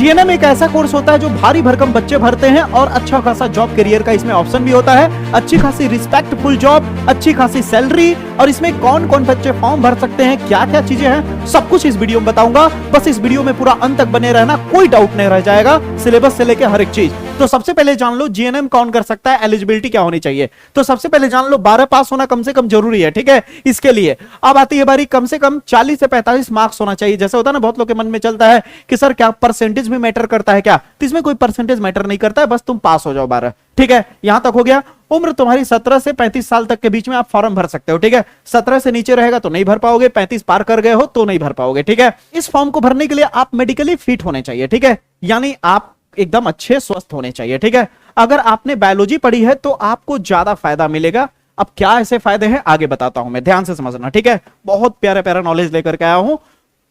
GNM एक ऐसा course होता है जो भारी भरकम बच्चे भरते हैं और अच्छा खासा जॉब करियर का इसमें ऑप्शन भी होता है, अच्छी खासी रिस्पेक्टफुल जॉब, अच्छी खासी सैलरी, और इसमें कौन कौन बच्चे फॉर्म भर सकते हैं, क्या क्या चीजें हैं, सब कुछ इस वीडियो में बताऊंगा। बस इस वीडियो में पूरा अंत तक बने रहना, कोई डाउट नहीं रह जाएगा, सिलेबस से लेकर हर एक चीज। तो सबसे पहले जान लो जीएनएम कौन कर सकता है, एलिजिबिलिटी क्या होनी चाहिए। तो सबसे पहले जान लो 12 पास होना कम से कम जरूरी है, ठीक है। इसके लिए अब आती है बारी, कम से कम 40 से 45 मार्क्स होना चाहिए। जैसे होता है ना, बहुत लोग के मन में चलता है कि सर क्या परसेंटेज भी मैटर करता है क्या? तो इसमें कोई परसेंटेज मैटर नहीं करता है, बस तुम पास हो जाओ 12, ठीक है। यहां तक हो गया। उम्र तुम्हारी 17 से 35 साल तक के बीच में आप फॉर्म भर सकते हो, ठीक है। 17 से नीचे रहेगा तो नहीं भर पाओगे, 35 पार कर गए हो तो नहीं भर पाओगे, ठीक है। इस फॉर्म को भरने के लिए आप मेडिकली फिट होने चाहिए, ठीक है, यानी आप एकदम अच्छे स्वस्थ होने चाहिए, ठीक है। अगर आपने बायोलॉजी पढ़ी है तो आपको ज्यादा फायदा मिलेगा। अब क्या ऐसे फायदे हैं आगे बताता हूं मैं, ध्यान से समझना, ठीक है। बहुत प्यारा प्यारा नॉलेज लेकर के आया हूं।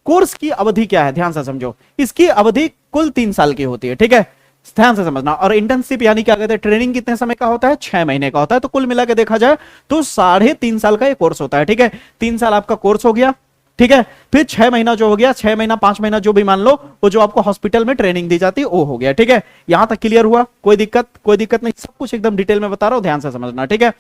कोर्स की अवधि क्या है, ध्यान से समझो। इसकी अवधि कुल 3 साल की होती है, ठीक है, ध्यान से समझना। और इंटर्नशिप यानी क्या कहते हैं, ट्रेनिंग कितने समय का होता है, 6 महीने का होता है। तो कुल मिला के देखा जाए तो 3.5 साल का ये कोर्स होता है, ठीक है। 3 साल आपका कोर्स हो गया, ठीक है। फिर 6 महीना जो हो गया, 6 महीना 5 महीना जो भी मान लो, वो जो आपको हॉस्पिटल में ट्रेनिंग दी जाती है वो हो गया, ठीक है। यहां तक क्लियर हुआ? कोई दिक्कत नहीं, सब कुछ एकदम डिटेल में बता रहा हूं, ध्यान से समझना, ठीक है।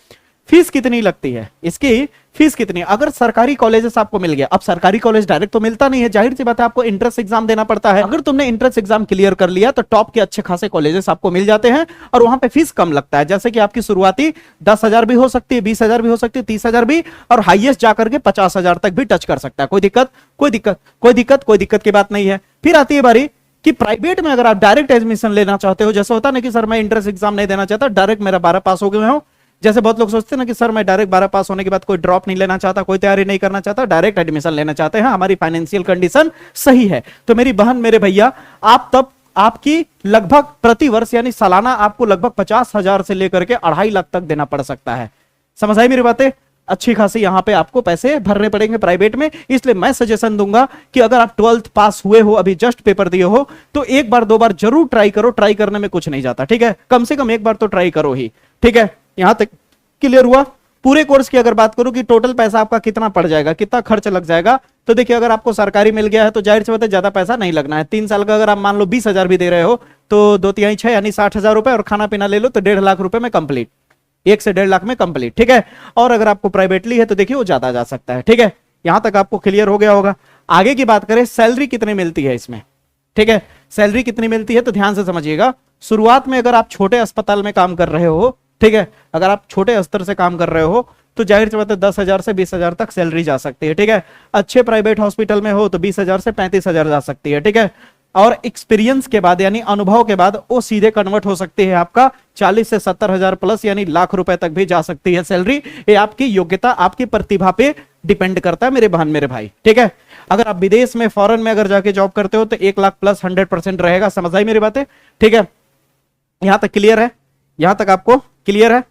फीस कितनी लगती है इसकी? फीस कितनी? अगर सरकारी कॉलेजेस आपको मिल गया, अब सरकारी कॉलेज डायरेक्ट तो मिलता नहीं है, जाहिर सी बात है आपको एंट्रेंस एग्जाम देना पड़ता है। अगर तुमने एंट्रेंस एग्जाम क्लियर कर लिया तो टॉप के अच्छे खासे कॉलेजेस आपको मिल जाते हैं और वहां पे फीस कम लगता है। जैसे कि आपकी शुरुआती 10,000 भी हो सकती है, 20,000 भी हो सकती है, 30,000 भी, और हाईएस्ट जाकर के 50,000 तक भी टच कर सकता है। कोई दिक्कत की बात नहीं है। फिर आती है बारी कि प्राइवेट में अगर आप डायरेक्ट एडमिशन लेना चाहते हो, जैसे होता है ना कि सर मैं एंट्रेंस एग्जाम नहीं देना चाहता, डायरेक्ट मेरा 12 पास हो गए हो। जैसे बहुत लोग सोचते हैं ना कि सर मैं डायरेक्ट 12 पास होने के बाद कोई ड्रॉप नहीं लेना चाहता, कोई तैयारी नहीं करना चाहता, डायरेक्ट एडमिशन लेना चाहते हैं, हमारी फाइनेंशियल कंडीशन सही है, तो मेरी बहन मेरे भैया, आप तब आपकी लगभग प्रति वर्ष यानी सालाना आपको लगभग 50,000 से लेकर के 2.5 लाख तक देना पड़ सकता है। समझ आई मेरी बातें? अच्छी खासी यहां पे आपको पैसे भरने पड़ेंगे प्राइवेट में। इसलिए मैं सजेशन दूंगा कि अगर आप 12th पास हुए हो, अभी जस्ट पेपर दिए हो, तो एक बार 2 बार जरूर ट्राई करो। ट्राई करने में कुछ नहीं जाता, ठीक है। कम से कम एक बार तो ट्राई करो ही, ठीक है। यहां तक क्लियर हुआ? पूरे कोर्स की अगर बात करूं कि टोटल पैसा आपका कितना पड़ जाएगा, कितना खर्च लग जाएगा, तो देखिए अगर आपको सरकारी मिल गया है तो जाहिर सी बात है ज्यादा पैसा नहीं लगना है। 3 साल का अगर आप मान लो 20,000 भी दे रहे हो तो 2 तिहाई 6 यानी 60,000 रुपए, और खाना पीना ले लो तो 1.5 लाख रुपए में कंप्लीट, 1 से 1.5 लाख में कंप्लीट, ठीक है। और अगर आपको प्राइवेटली है तो देखिए वो ज्यादा जा सकता है, ठीक है। यहां तक आपको क्लियर हो गया होगा। आगे की बात करें, सैलरी कितनी मिलती है इसमें, ठीक है। सैलरी कितनी मिलती है तो ध्यान से समझिएगा। शुरुआत में अगर आप छोटे अस्पताल में काम कर रहे हो, ठीक है, अगर आप छोटे स्तर से काम कर रहे हो तो जाहिर सी बात है 10,000 से 20,000 तक सैलरी जा सकती है, ठीक है। अच्छे प्राइवेट हॉस्पिटल में हो तो 20,000 से 35,000 जा सकती है, ठीक है। और एक्सपीरियंस के बाद यानी अनुभव के बाद वो सीधे कन्वर्ट हो सकती है आपका 40 से 70,000 प्लस यानी लाख रुपए तक भी जा सकती है सैलरी। ये आपकी योग्यता, आपकी प्रतिभा पे डिपेंड करता है मेरे बहन मेरे भाई, ठीक है। अगर आप विदेश में फॉरेन में अगर जाके जॉब करते हो तो 1 लाख प्लस 100% रहेगा। समझ आई मेरी बातें? ठीक है, यहां तक क्लियर है? यहां तक आपको क्लियर है?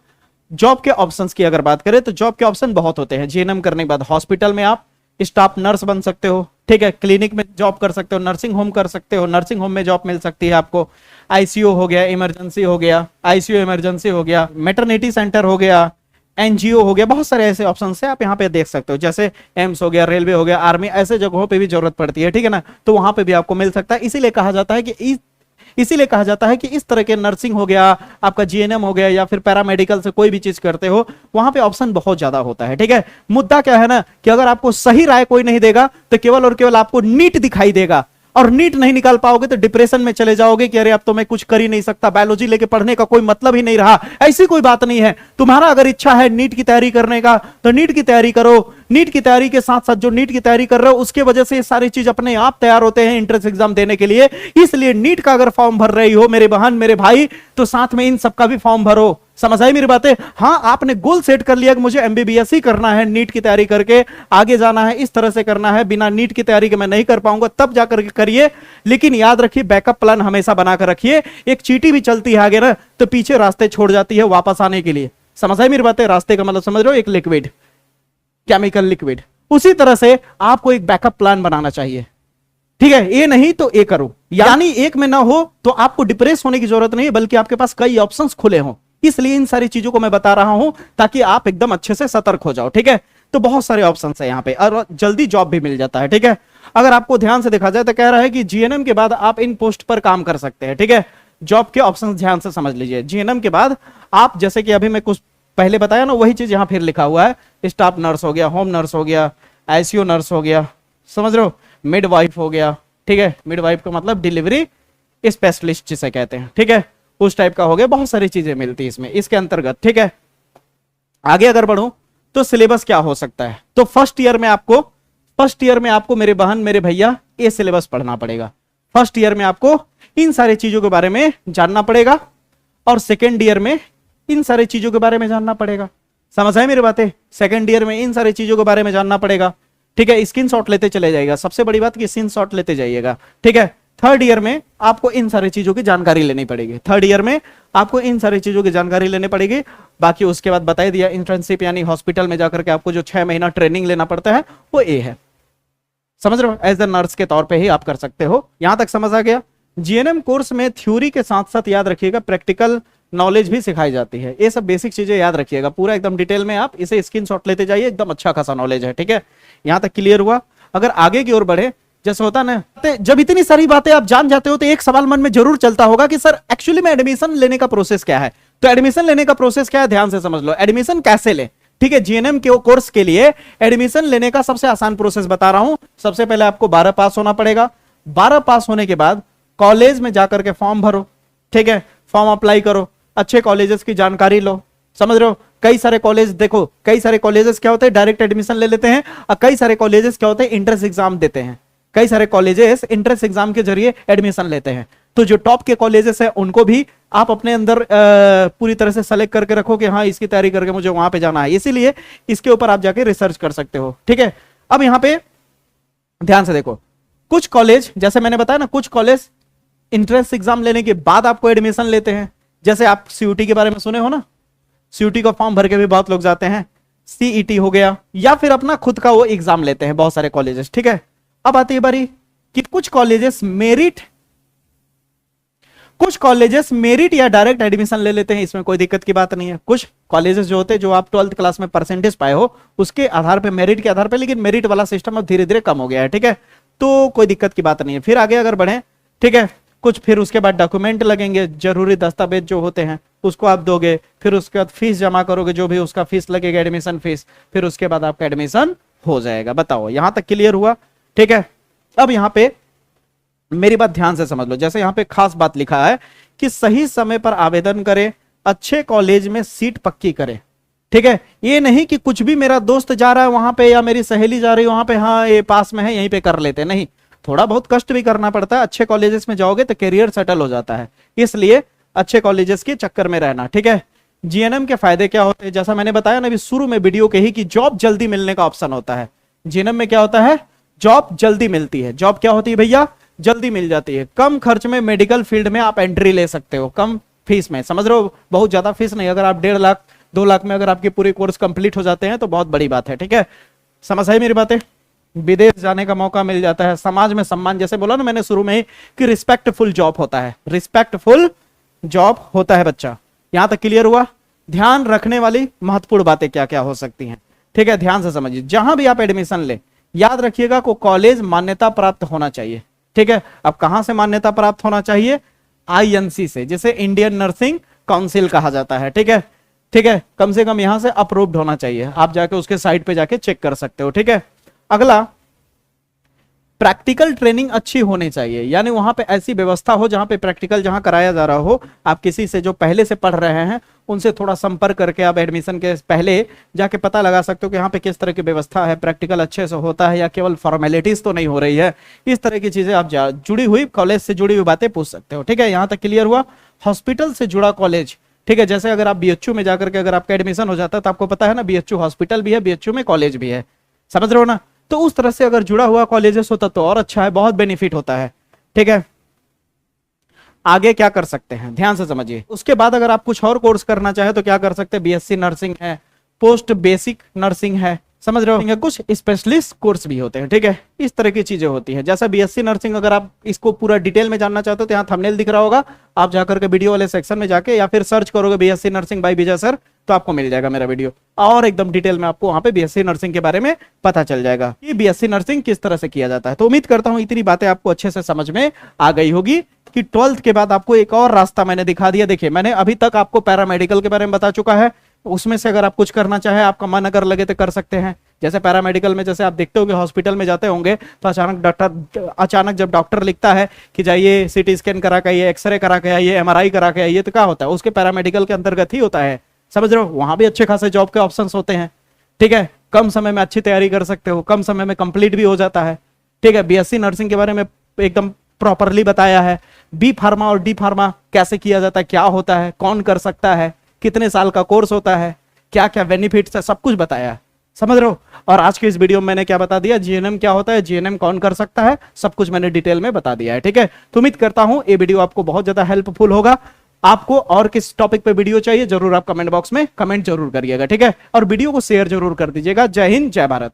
जॉब के ऑप्शंस की अगर बात करें तो जॉब के ऑप्शन बहुत होते हैं। जीएनएम करने के बाद हॉस्पिटल में आप स्टाफ नर्स बन सकते हो, ठीक है। क्लिनिक में जॉब कर सकते हो, नर्सिंग होम कर सकते हो, नर्सिंग होम में जॉब मिल सकती है आपको। आईसीयू हो गया, इमरजेंसी हो गया, आईसीयू इमरजेंसी हो गया, मैटरनिटी सेंटर हो गया, एनजीओ हो गया, बहुत सारे ऐसे ऑप्शन है आप यहाँ पे देख सकते हो। जैसे एम्स हो गया, रेलवे हो गया, आर्मी, ऐसे जगहों पे भी जरूरत पड़ती है, ठीक है ना, तो वहां पे भी आपको मिल सकता है। इसीलिए कहा जाता है कि इस तरह के नर्सिंग हो गया, आपका जीएनएम हो गया, या फिर पैरामेडिकल से कोई भी चीज करते हो, वहां पे ऑप्शन बहुत ज्यादा होता है, ठीक है। मुद्दा क्या है ना कि अगर आपको सही राय कोई नहीं देगा तो केवल और केवल आपको नीट दिखाई देगा, और नीट नहीं निकाल पाओगे तो डिप्रेशन में चले जाओगे कि अरे अब तो मैं कुछ कर ही नहीं सकता, बायोलॉजी लेके पढ़ने का कोई मतलब ही नहीं रहा। ऐसी कोई बात नहीं है। तुम्हारा अगर इच्छा है नीट की तैयारी करने का तो नीट की तैयारी करो। नीट की तैयारी के साथ साथ जो नीट की तैयारी कर रहे हो उसके वजह से ये सारी चीज अपने आप तैयार होते हैं एंट्रेंस एग्जाम देने के लिए। इसलिए नीट का अगर फॉर्म भर रही हो मेरे बहन मेरे भाई, तो साथ में इन सबका भी फॉर्म भरो। समझ आई मेरी बातें? हाँ, आपने गोल सेट कर लिया कि मुझे एमबीबीएस ही करना है, नीट की तैयारी करके आगे जाना है, इस तरह से करना है, बिना नीट की तैयारी के मैं नहीं कर पाऊंगा, तब जाकर के करिए। लेकिन याद रखिए, बैकअप प्लान हमेशा बनाकर रखिए। एक चींटी भी चलती है आगे ना तो पीछे रास्ते छोड़ जाती है वापस आने के लिए। समझ आई मेरी बातें? रास्ते का मतलब समझ रहे हो? एक लिक्विड, केमिकल लिक्विड। उसी तरह से आपको एक बैकअप प्लान बनाना चाहिए, ठीक है। ए नहीं तो ए करो, यानी एक में ना हो तो आपको डिप्रेस होने की जरूरत नहीं, बल्कि आपके पास कई ऑप्शंस खुले हों। इसलिए इन सारी चीजों को मैं बता रहा हूं ताकि आप एकदम अच्छे से सतर्क हो जाओ, ठीक है। तो बहुत सारे ऑप्शंस है यहाँ पे और जल्दी जॉब भी मिल जाता है, ठीक है। अगर आपको ध्यान से देखा जाए तो कह रहा है कि जीएनएम के बाद आप इन पोस्ट पर काम कर सकते हैं। ठीक है, जॉब के ऑप्शन ध्यान से समझ लीजिए। जीएनएम के बाद आप, जैसे कि अभी मैं कुछ पहले बताया ना, वही चीज यहां फिर लिखा हुआ है। स्टाफ नर्स हो गया, होम नर्स हो गया, आईसीयू नर्स हो गया, समझ रहे हो, मिडवाइफ हो गया। ठीक है, मिडवाइफ का मतलब डिलीवरी स्पेशलिस्ट जिसे कहते हैं। ठीक है, उस टाइप का हो गया, बहुत सारी चीजें मिलती है इसमें, इसके अंतर्गत। ठीक है, आगे अगर बढ़ूं तो सिलेबस क्या हो सकता है, तो फर्स्ट ईयर में आपको मेरे बहन मेरे भैया ये सिलेबस पढ़ना पड़ेगा। फर्स्ट ईयर में आपको इन सारी चीजों के बारे में जानना पड़ेगा, और सेकेंड ईयर में इन सारी चीजों के बारे में जानना पड़ेगा। समझ आए मेरी बातें? सेकेंड ईयर में इन सारी चीजों के बारे में जानना पड़ेगा। ठीक है, स्क्रीनशॉट लेते चले जाइएगा, सबसे बड़ी बात कि स्क्रीनशॉट लेते जाइएगा। ठीक है, थर्ड ईयर में आपको इन सारी चीजों की जानकारी लेनी पड़ेगी। थर्ड ईयर में आपको इन सारी चीजों की जानकारी लेनी पड़ेगी। बाकी उसके बाद बता दिया, इंटर्नशिप यानी हॉस्पिटल में जाकर के आपको जो 6 महीना ट्रेनिंग लेना पड़ता है वो ए है। समझ रहे हो, एज ए नर्स के तौर पे ही आप कर सकते हो। यहां तक समझ आ गया? जीएनएम कोर्स में थ्योरी के साथ साथ याद रखिएगा प्रैक्टिकल नॉलेज भी सिखाई जाती है। ये सब बेसिक चीजें याद रखिएगा, पूरा एकदम डिटेल में आप इसे स्क्रीनशॉट लेते जाइए, एकदम अच्छा खासा नॉलेज है। ठीक है, यहां तक क्लियर हुआ? अगर आगे की ओर बढ़े, जैसे होता ना, जब इतनी सारी बातें आप जान जाते हो तो एक सवाल मन में जरूर चलता होगा कि सर एक्चुअली में एडमिशन लेने का प्रोसेस क्या है। तो एडमिशन लेने का प्रोसेस क्या है, ध्यान से समझ लो। एडमिशन कैसे ले? ठीक है, जीएनएम के कोर्स के लिए एडमिशन लेने का सबसे आसान प्रोसेस बता रहा हूं। सबसे पहले आपको 12 पास होना पड़ेगा। 12 पास होने के बाद कॉलेज में जाकर के फॉर्म भरो। ठीक है, फॉर्म अप्लाई करो, अच्छे कॉलेजेस की जानकारी लो। समझ रहे हो, कई सारे कॉलेज देखो, कई सारे कॉलेजेस क्या होते हैं, डायरेक्ट एडमिशन ले लेते हैं, और कई सारे कॉलेजेस क्या होते हैं, एंट्रेंस एग्जाम देते हैं। कई सारे कॉलेजेस एंट्रेंस एग्जाम के जरिए एडमिशन लेते हैं। तो जो टॉप के कॉलेजेस है उनको भी आप अपने अंदर पूरी तरह से सेलेक्ट करके रखो कि हाँ इसकी तैयारी करके मुझे वहां पे जाना है, इसीलिए इसके ऊपर आप जाके रिसर्च कर सकते हो। ठीक है, अब यहां पे ध्यान से देखो, कुछ कॉलेज जैसे मैंने बताया ना, कुछ कॉलेज एंट्रेंस एग्जाम लेने के बाद आपको एडमिशन लेते हैं। जैसे आप सीयूटी के बारे में सुने हो ना, सीयूटी का फॉर्म भर के भी बहुत लोग जाते हैं। सीईटी हो गया, या फिर अपना खुद का वो एग्जाम लेते हैं बहुत सारे कॉलेजेस। ठीक है, अब आती है बारी कि कुछ कॉलेजेस मेरिट या डायरेक्ट एडमिशन ले लेते हैं, इसमें कोई दिक्कत की बात नहीं है। कुछ कॉलेजेस जो होते हैं, जो आप 12th क्लास में परसेंटेज पाए हो उसके आधार पे, मेरिट के आधार पे, लेकिन मेरिट वाला सिस्टम अब धीरे धीरे कम हो गया है। ठीक है, तो कोई दिक्कत की बात नहीं है। फिर आगे अगर बढ़े, ठीक है, कुछ फिर उसके बाद डॉक्यूमेंट लगेंगे, जरूरी दस्तावेज जो होते हैं उसको आप दोगे, फिर उसके बाद फीस जमा करोगे, जो भी उसका फीस लगेगा, एडमिशन फीस, फिर उसके बाद आपका एडमिशन हो जाएगा। बताओ, यहां तक क्लियर हुआ? ठीक है, अब यहां पे मेरी बात ध्यान से समझ लो। जैसे यहां पे खास बात लिखा है कि सही समय पर आवेदन करें, अच्छे कॉलेज में सीट पक्की करें। ठीक है, ये नहीं कि कुछ भी मेरा दोस्त जा रहा है वहां पे या मेरी सहेली जा रही है वहां पे, हाँ ये पास में है यहीं पे कर लेते, नहीं, थोड़ा बहुत कष्ट भी करना पड़ता है। अच्छे कॉलेजेस में जाओगे तो करियर सेटल हो जाता है, इसलिए अच्छे कॉलेजेस के चक्कर में रहना। ठीक है, जीएनएम के फायदे क्या होते हैं, जैसा मैंने बताया ना अभी शुरू में वीडियो के ही, कि जॉब जल्दी मिलने का ऑप्शन होता है। जीएनएम में क्या होता है, जॉब जल्दी मिलती है। जॉब क्या होती है भैया, जल्दी मिल जाती है। कम खर्च में मेडिकल फील्ड में आप एंट्री ले सकते हो, कम फीस में। समझ रहे हो, बहुत ज्यादा फीस नहीं। अगर आप 1.5 लाख 2 लाख में अगर आपके पूरे कोर्स कंप्लीट हो जाते हैं तो बहुत बड़ी बात है। ठीक है, समझ आई मेरी बातें? विदेश जाने का मौका मिल जाता है, समाज में सम्मान, जैसे बोला ना मैंने शुरू में ही कि रिस्पेक्टफुल जॉब होता है, रिस्पेक्टफुल जॉब होता है बच्चा। यहां तक क्लियर हुआ? ध्यान रखने वाली महत्वपूर्ण बातें क्या क्या हो सकती हैं। ठीक है, ध्यान से समझिए। जहां भी आप एडमिशन ले, याद रखिएगा को कॉलेज मान्यता प्राप्त होना चाहिए। ठीक है, अब कहां से मान्यता प्राप्त होना चाहिए? आईएनसी से, जिसे इंडियन नर्सिंग काउंसिल कहा जाता है। ठीक है, ठीक है, कम से कम यहां से अप्रूव्ड होना चाहिए। आप जाके उसके साइट पे जाके चेक कर सकते हो। ठीक है, अगला, प्रैक्टिकल ट्रेनिंग अच्छी होनी चाहिए, यानी वहां पे ऐसी व्यवस्था हो जहां पे प्रैक्टिकल जहां कराया जा रहा हो, आप किसी से जो पहले से पढ़ रहे हैं उनसे थोड़ा संपर्क करके आप एडमिशन के पहले जाके पता लगा सकते हो कि यहाँ पे किस तरह की व्यवस्था है, प्रैक्टिकल अच्छे से होता है या केवल फॉर्मेलिटीज तो नहीं हो रही है। इस तरह की चीजें आप जुड़ी हुई कॉलेज से जुड़ी हुई बातें पूछ सकते हो। ठीक है, यहाँ तक क्लियर हुआ? हॉस्पिटल से जुड़ा कॉलेज, ठीक है, जैसे अगर आप बीएचयू में जाकर के अगर आपका एडमिशन हो जाता है तो आपको पता है ना, बीएचयू हॉस्पिटल भी है, बीएचयू में कॉलेज भी है। समझ रहे हो ना? तो उस तरह से अगर जुड़ा हुआ कॉलेजेस होता तो और अच्छा है, बहुत बेनिफिट होता है। ठीक है, आगे क्या कर सकते हैं, ध्यान से समझिए। उसके बाद अगर आप कुछ और कोर्स करना चाहे तो क्या कर सकते हैं, बीएससी नर्सिंग है, पोस्ट बेसिक नर्सिंग है, समझ रहे हो। कुछ स्पेशलिस्ट कोर्स भी होते हैं, ठीक है, इस तरह की चीजें होती हैं। जैसा बीएससी नर्सिंग, अगर आप इसको पूरा डिटेल में जानना चाहते हो तो यहाँ थंबनेल दिख रहा होगा, आप जाकर के वीडियो वाले सेक्शन में जाके या फिर सर्च करोगे बीएससी नर्सिंग बाय विजय सर, तो आपको मिल जाएगा मेरा वीडियो, और एकदम डिटेल में आपको वहां पे बीएससी नर्सिंग के बारे में पता चल जाएगा कि बीएससी नर्सिंग किस तरह से किया जाता है। तो उम्मीद करता हूं इतनी बातें आपको अच्छे से समझ में आ गई होगी कि 12th के बाद आपको एक और रास्ता मैंने दिखा दिया। देखिए, मैंने अभी तक आपको पैरामेडिकल के बारे में बता चुका है, उसमें से अगर आप कुछ करना चाहे, आपका मन अगर लगे तो कर सकते हैं। जैसे पैरामेडिकल में, जैसे आप देखते होंगे हॉस्पिटल में जाते होंगे तो अचानक जब डॉक्टर लिखता है कि जाइए सीटी स्कैन करा के आइए, एक्सरे करा के आइए, एमआरआई करा के आइए, तो क्या होता है, उसके पैरामेडिकल के अंतर्गत ही होता है। समझ रहे हो, वहां भी अच्छे खासे जॉब के ऑप्शंस होते हैं, ठीक है, कम समय में अच्छी तैयारी कर सकते हो, कम समय में कंप्लीट भी हो जाता है, ठीक है। बीएससी नर्सिंग के बारे में एकदम प्रॉपरली बताया है, बी फार्मा और डी फार्मा कैसे किया जाता है, क्या होता है, कौन कर सकता है, कितने साल का कोर्स होता है, क्या क्या बेनिफिट्स है, सब कुछ बताया है। समझ रहे हो। और आज के इस वीडियो में मैंने क्या बता दिया, जीएनएम क्या होता है, जीएनएम कौन कर सकता है, सब कुछ मैंने डिटेल में बता दिया है, ठीक है। तो उम्मीद करता हूं ये वीडियो आपको बहुत ज्यादा हेल्पफुल होगा। आपको और किस टॉपिक पे वीडियो चाहिए जरूर आप कमेंट बॉक्स में कमेंट जरूर करिएगा, ठीक है, और वीडियो को शेयर जरूर कर दीजिएगा। जय हिंद, जय भारत।